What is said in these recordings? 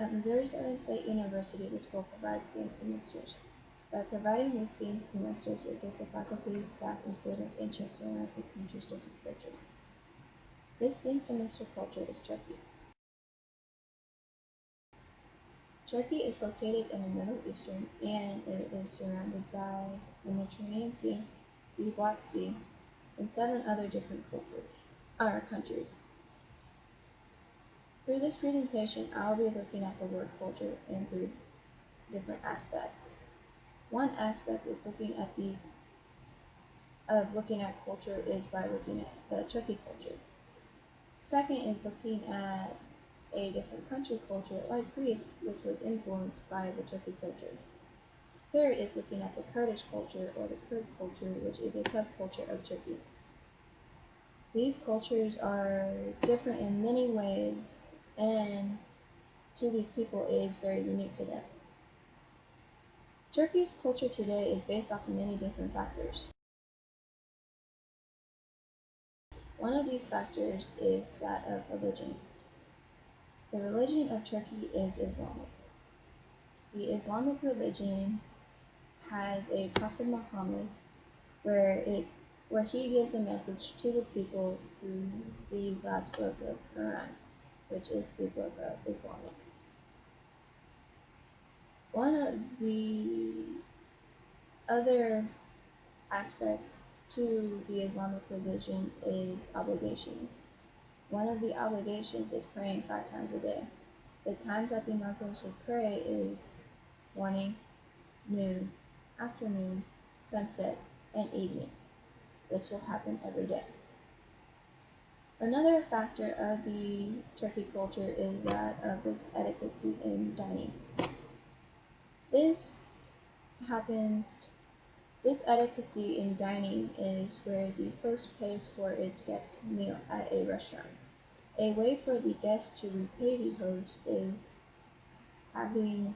At Missouri Southern State University, the school provides themed semesters. By providing these themed semesters, it gives the faculty, staff, and students a chance to learn the country's different cultures. This themed semester culture is Turkey. Turkey is located in the Middle Eastern, and it is surrounded by the Mediterranean Sea, the Black Sea, and 7 other different countries. Through this presentation, I'll be looking at the word culture in 3 different aspects. One aspect is looking at culture is by looking at the Turkey culture. Second is looking at a different country culture like Greece, which was influenced by the Turkey culture. Third is looking at the Kurdish culture or the Kurd culture, which is a subculture of Turkey. These cultures are different in many ways, and to these people it is very unique to them. Turkey's culture today is based off of many different factors. One of these factors is that of religion. The religion of Turkey is Islamic. The Islamic religion has a Prophet Muhammad where he gives a message to the people through the last book of Quran, which is the book of Islamic. One of the other aspects to the Islamic religion is obligations. One of the obligations is praying 5 times a day. The times that the Muslims should pray is morning, noon, afternoon, sunset, and evening. This will happen every day. Another factor of the Turkey culture is that of this etiquette in dining. This etiquette in dining is where the host pays for its guest's meal at a restaurant. A way for the guest to repay the host is having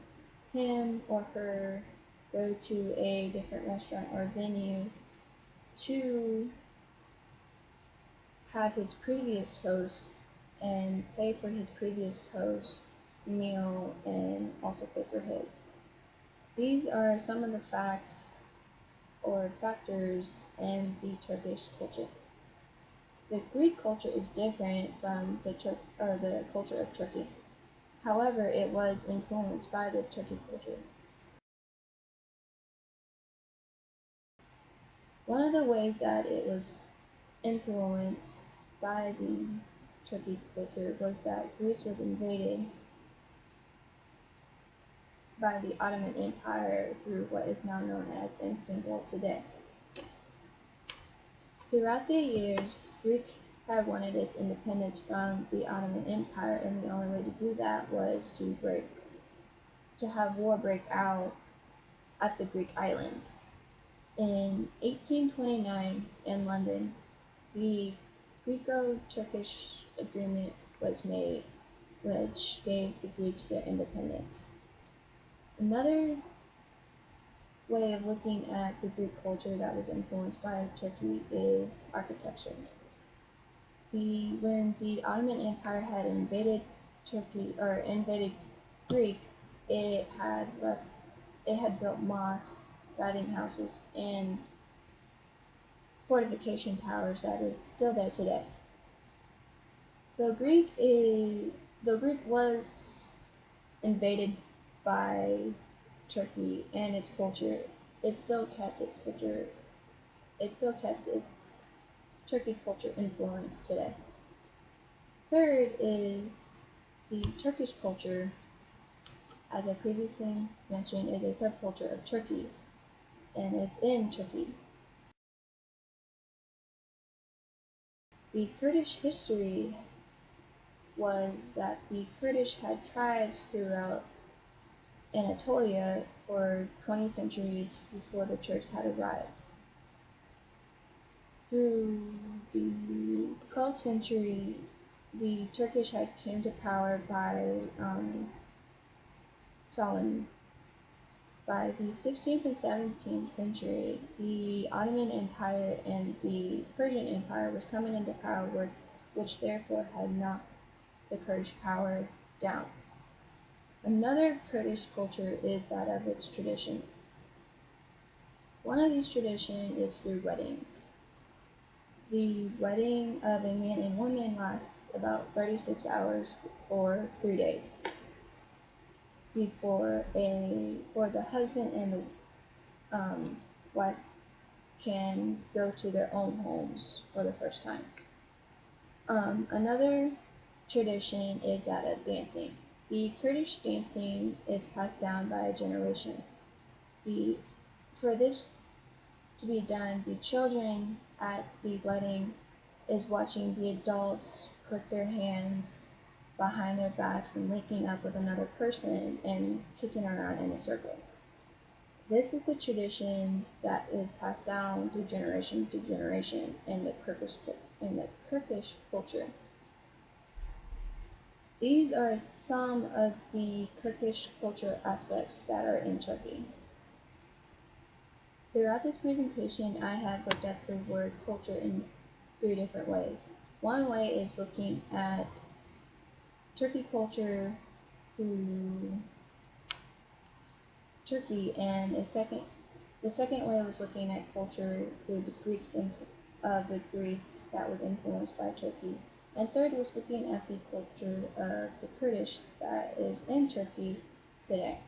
him or her go to a different restaurant or venue to have his previous host and pay for his previous host's meal and also pay for his. These are some of the facts or factors in the Turkish culture. The Greek culture is different from the culture of Turkey. However, it was influenced by the Turkey culture. One of the ways that it was influenced by the Turkey culture was that Greece was invaded by the Ottoman Empire through what is now known as Istanbul today. Throughout the years, Greece had wanted its independence from the Ottoman Empire, and the only way to do that was to have war break out at the Greek islands. In 1829 in London, the Greco-Turkish agreement was made, which gave the Greeks their independence. Another way of looking at the Greek culture that was influenced by Turkey is architecture. When the Ottoman Empire had invaded Turkey or invaded Greece, it had built mosques, bathing houses, and fortification towers that is still there today. Though Greek was invaded by Turkey and its culture, it still kept its Turkey culture influence today. Third is the Turkish culture. As I previously mentioned, it is a subculture of Turkey, and it's in Turkey. The Kurdish history was that the Kurdish had tribes throughout Anatolia for 20 centuries before the Turks had arrived. Through the 12th century, the Turkish had came to power by Solon. By the 16th and 17th century, the Ottoman Empire and the Persian Empire was coming into power, which therefore had knocked the Kurdish power down. Another Kurdish culture is that of its tradition. One of these traditions is through weddings. The wedding of a man and woman lasts about 36 hours or 3 days before the husband and the wife can go to their own homes for the first time. Another tradition is that of dancing. The Kurdish dancing is passed down by a generation. The For this to be done, the children at the wedding is watching the adults put their hands behind their backs and linking up with another person and kicking around in a circle. This is a tradition that is passed down through generation to generation in the Turkish culture. These are some of the Turkish culture aspects that are in Turkey. Throughout this presentation, I have looked at the word culture in three different ways. One way is looking at Turkey culture through Turkey, and the second way was looking at culture through the Greeks that was influenced by Turkey. And third was looking at the culture of the Kurdish that is in Turkey today.